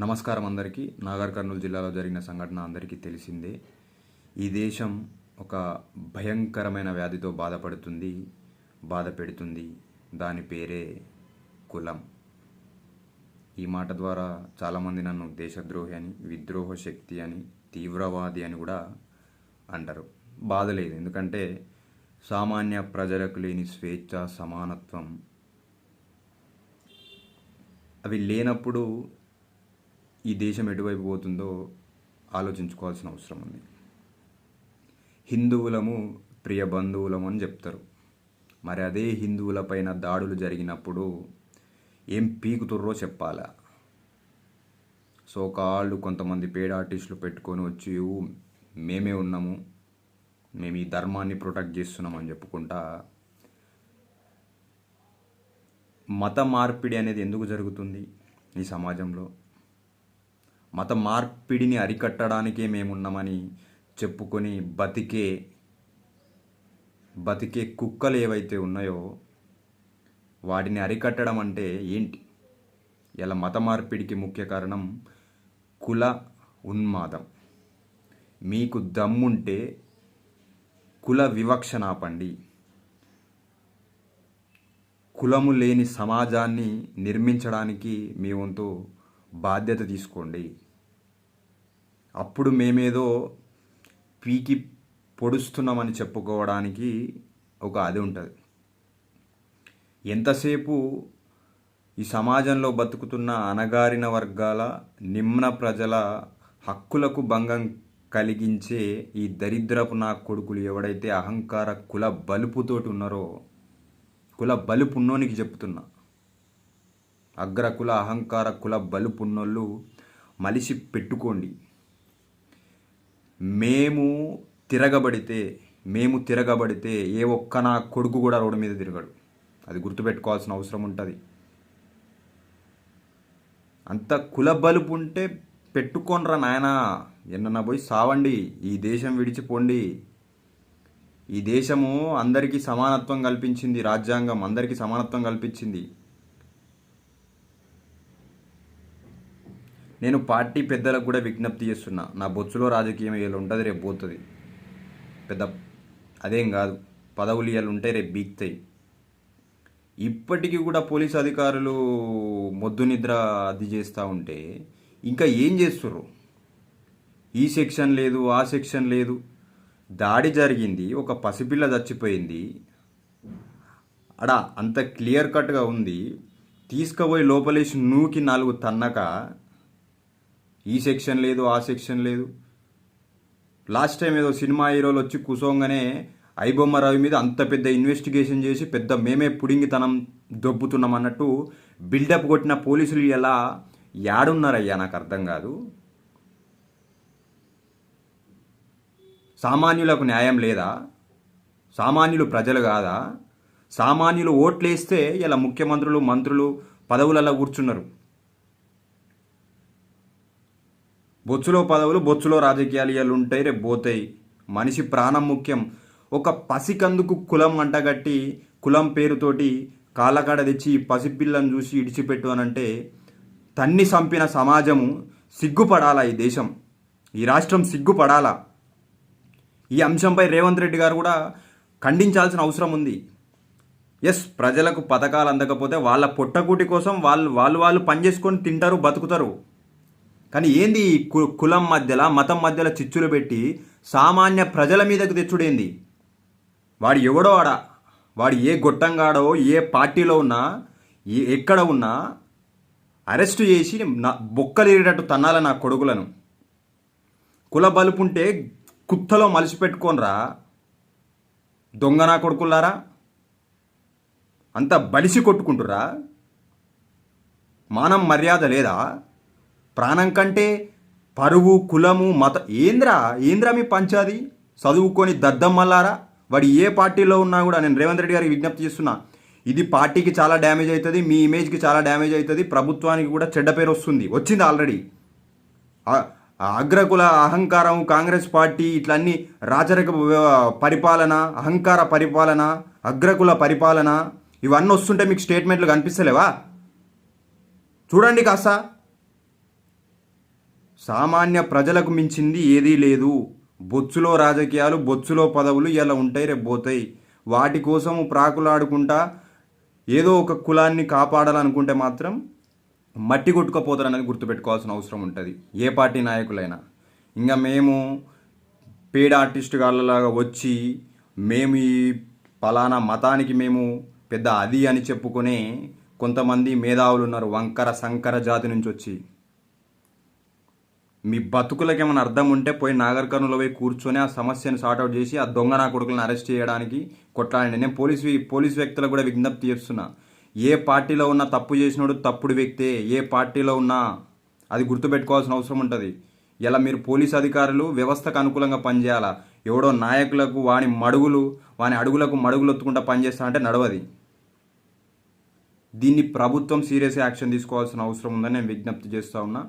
నమస్కారం అందరికీ. నాగర్ కర్నూలు జిల్లాలో జరిగిన సంఘటన అందరికీ తెలిసిందే. ఈ దేశం ఒక భయంకరమైన వ్యాధితో బాధ పెడుతుంది. దాని పేరే కులం. ఈ మాట ద్వారా చాలామంది నన్ను దేశద్రోహి అని, విద్రోహ శక్తి అని, తీవ్రవాది అని కూడా అంటారు. బాధ లేదు, ఎందుకంటే సామాన్య ప్రజలకు లేని స్వేచ్ఛ, సమానత్వం అవి లేనప్పుడు ఈ దేశం ఎటువైపు పోతుందో ఆలోచించుకోవాల్సిన అవసరం ఉంది. హిందువులము ప్రియ బంధువులము అని చెప్తారు. మరి అదే హిందువులపైన దాడులు జరిగినప్పుడు ఏం పీకుతుర్రో చెప్పాలా? సో కాళ్ళు కొంతమంది పేడ ఆర్టిస్టులు పెట్టుకొని వచ్చి మేమే ఉన్నాము, మేము ఈ ధర్మాన్ని ప్రొటెక్ట్ చేస్తున్నామని చెప్పుకుంటా. మత మార్పిడి అనేది ఎందుకు జరుగుతుంది ఈ సమాజంలో? మత మార్పిడిని అరికట్టడానికే మేమున్నామని చెప్పుకొని బతికే కుక్కలు ఏవైతే ఉన్నాయో వాటిని అరికట్టడం అంటే ఏంటి? ఇలా మత మార్పిడికి ముఖ్య కారణం కుల ఉన్మాదం. మీకు దమ్ముంటే కుల వివక్షణ ఆపండి. కులము లేని సమాజాన్ని నిర్మించడానికి మీ వంతు బాధ్యత తీసుకోండి. అప్పుడు మేమేదో పీకి పొడుస్తున్నామని చెప్పుకోవడానికి ఒక అది ఉంటుంది. ఎంతసేపు ఈ సమాజంలో బతుకుతున్న అణగారిన వర్గాల, నిమ్న ప్రజల హక్కులకు భంగం కలిగించే ఈ దరిద్రపు నా కొడుకులు ఎవడైతే అహంకార కుల బలుపుతోటి ఉన్నారో, కుల బలుపున్నోనికి చెప్తున్నా, అగ్రకుల అహంకార కుల బలుపున్నోళ్ళు మలిసి పెట్టుకోండి. మేము తిరగబడితే ఏ ఒక్క నా కొడుకు కూడా రోడ్డు మీద తిరగడు. అది గుర్తుపెట్టుకోవాల్సిన అవసరం ఉంటుంది. అంత కుల బలుపు ఉంటే పెట్టుకోనరా నాయనా, ఎన్నన్నా పోయి సావండి, ఈ దేశం విడిచిపోండి. ఈ దేశము అందరికీ సమానత్వం కల్పించింది, రాజ్యాంగం అందరికీ సమానత్వం కల్పించింది. నేను పార్టీ పెద్దలకు కూడా విజ్ఞప్తి చేస్తున్నా, నా బొచ్చులో రాజకీయం ఇలా ఉంటుంది, రేపు పోతుంది. పెద్ద అదేం కాదు, పదవులు ఇవాళ ఉంటాయి, రేపు బీక్తాయి. ఇప్పటికీ కూడా పోలీస్ అధికారులు మొద్దు నిద్ర అది చేస్తూ ఉంటే ఇంకా ఏం చేస్తుర్రు? ఈ సెక్షన్ లేదు, ఆ సెక్షన్ లేదు. దాడి జరిగింది, ఒక పసిపిల్ల చచ్చిపోయింది, అంత క్లియర్ కట్గా ఉంది. తీసుకుపోయి లోపలేసి నూకి 4 తన్నక ఈ సెక్షన్ లేదు, ఆ సెక్షన్ లేదు. లాస్ట్ టైం ఏదో సినిమా హీరోలు వచ్చి కూసోగానే ఐబొమ్మ రవి మీద అంత పెద్ద ఇన్వెస్టిగేషన్ చేసి పెద్ద మేమే పుడింగితనం దొబ్బుతున్నాం అన్నట్టు బిల్డప్ కొట్టిన పోలీసులు ఎలా యాడున్నారయ్యా? నాకు అర్థం కాదు. సామాన్యులకు న్యాయం లేదా? సామాన్యులు ప్రజలు కాదా? సామాన్యులు ఓట్లేస్తే ఇలా ముఖ్యమంత్రులు, మంత్రులు పదవులలో కూర్చున్నారు. బొచ్చులో పదవులు, బొచ్చులో రాజకీయాలు ఇవాళ ఉంటాయి, రేపు పోతాయి. మనిషి ప్రాణం ముఖ్యం. ఒక పసికందుకు కులం అంటగట్టి కులం పేరుతోటి కాళ్ళకాడ తెచ్చి పసిపిల్లను చూసి ఇడిచిపెట్టు అనంటే తన్ని చంపిన సమాజము సిగ్గుపడాలా? ఈ దేశం, ఈ రాష్ట్రం సిగ్గుపడాలా? ఈ అంశంపై రేవంత్ రెడ్డి గారు కూడా ఖండించాల్సిన అవసరం ఉంది. ఎస్, ప్రజలకు పథకాలు అందకపోతే వాళ్ళ పొట్టకూటి కోసం వాళ్ళు పనిచేసుకొని తింటారు, బతుకుతారు. కానీ ఏంది కులం మధ్యలో, మతం మధ్యలో చిచ్చులు పెట్టి సామాన్య ప్రజల మీదకు తెచ్చుడేంది? వాడు ఎవడో వాడు ఏ గొట్టంగాడో, ఏ పార్టీలో ఉన్నా, ఎక్కడ ఉన్నా అరెస్టు చేసి బొక్కలేరేటట్టు తన్నాల నా కొడుకులను. కుల బలుపుంటే కుత్తలో మలిసి పెట్టుకోనరా దొంగనా కొడుకులారా, అంత బలిసి కొట్టుకుంటురా? మానం మర్యాద లేదా? ప్రాణం కంటే పరువు, కులము, మత ఏంద్రా మీ పంచాది? చదువుకొని దద్దమ్మల్లారా, వాడు ఏ పార్టీలో ఉన్నా కూడా నేను రేవంత్ రెడ్డి గారికి విజ్ఞప్తి చేస్తున్నా, ఇది పార్టీకి చాలా డ్యామేజ్ అవుతుంది, మీ ఇమేజ్కి చాలా డ్యామేజ్ అవుతుంది, ప్రభుత్వానికి కూడా చెడ్డ పేరు వచ్చింది ఆల్రెడీ. అగ్రకుల అహంకారం, కాంగ్రెస్ పార్టీ ఇట్లన్నీ రాచరిక పరిపాలన, అహంకార పరిపాలన, అగ్రకుల పరిపాలన ఇవన్నీ వస్తుంటే మీకు స్టేట్మెంట్లు కనిపిస్తలేవా? చూడండి కాస్త. సామాన్య ప్రజలకు మించింది ఏదీ లేదు. బొచ్చులో రాజకీయాలు, బొచ్చులో పదవులు ఇలా ఉంటాయి, రేపు పోతాయి. వాటి కోసము ప్రాకులాడుకుంటా ఏదో ఒక కులాన్ని కాపాడాలనుకుంటే మాత్రం మట్టి కొట్టుకపోతారు అనేది గుర్తుపెట్టుకోవాల్సిన అవసరం ఉంటుంది ఏ పార్టీ నాయకులైనా. ఇంకా మేము పేడ్ ఆర్టిస్ట్ గాళ్ళలాగా వచ్చి మేము ఈ పలానా మతానికి మేము పెద్ద అది అని చెప్పుకునే కొంతమంది మేధావులు ఉన్నారు వంకర సంకర జాతి నుంచి వచ్చి. మీ బతుకులకి ఏమైనా అర్థం ఉంటే పోయి నాగర్ కర్నూలులో పోయి కూర్చొని ఆ సమస్యను సార్ట్అవుట్ చేసి ఆ దొంగ నా కొడుకులను అరెస్ట్ చేయడానికి కొట్లాడండి. నేను పోలీస్ వ్యక్తులకు కూడా విజ్ఞప్తి చేస్తున్నా, ఏ పార్టీలో ఉన్న తప్పు చేసినోడు తప్పుడు వ్యక్తే, ఏ పార్టీలో ఉన్నా అది గుర్తుపెట్టుకోవాల్సిన అవసరం ఉంటుంది. ఇలా మీరు పోలీస్ అధికారులు వ్యవస్థకు అనుకూలంగా పనిచేయాలా. ఎవడో నాయకులకు వాని అడుగులకు మడుగులు ఒత్తుకుంటా పనిచేస్తా అంటే నడవది. దీన్ని ప్రభుత్వం సీరియస్ యాక్షన్ తీసుకోవాల్సిన అవసరం ఉందని నేను విజ్ఞప్తి చేస్తూ ఉన్నా.